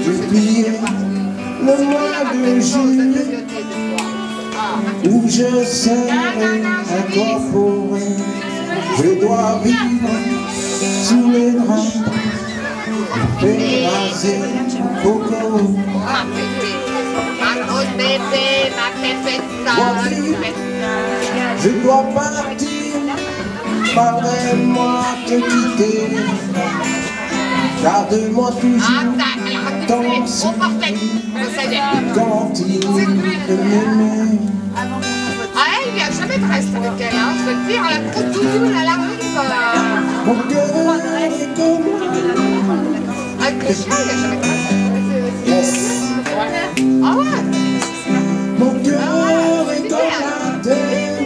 Depuis le mois de juillet où je serai incorporé, je dois vivre sous les draps et raser Coco. Je dois partir, pardonne-moi te quitter. Garde-moi toujours ton souffle quand il m'aimait. Ah, elle, il n'y a jamais de reste avec elle, hein. Je veux te dire, la grosse doudoune, elle arrive. Mon cœur est comme Avec le chien, il n'y a jamais de reste. yes. Ah ouais. Mon cœur est comme la terre.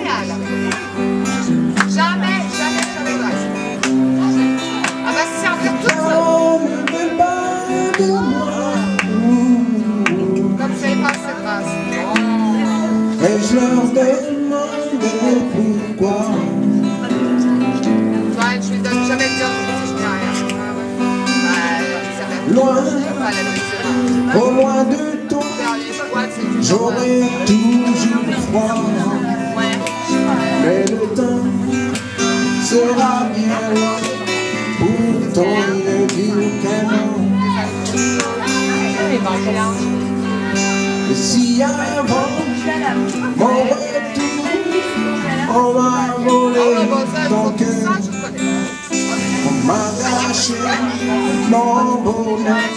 Jamais de reste. Elle va se servir toute seule. On ne veut pas de moi. Comme j'avais pas cette race. Et je leur demandais pourquoi. Toi, je lui donne jamais de dire si je n'ai rien. Loin, au loin de toi, j'aurai toujours froid. Mais le temps sera bien loin, pourtant il ne dure qu'un an. Et si avant mon retour, on m'a volé ton cœur, on m'a gâché mon bonheur,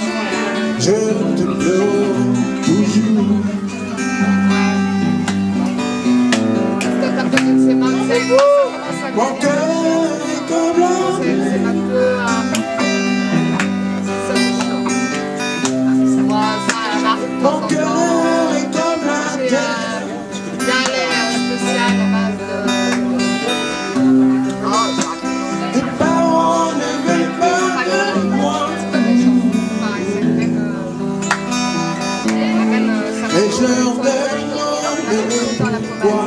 je te pleure toujours. Mon cœur est comme la mon cœur est comme la terre. Tes parents ne veulent pas de moi. Et je leur demande pourquoi.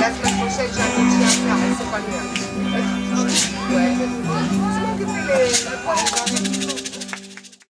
La semaine prochaine, j'ai un petit chien à faire, c'est pas mieux.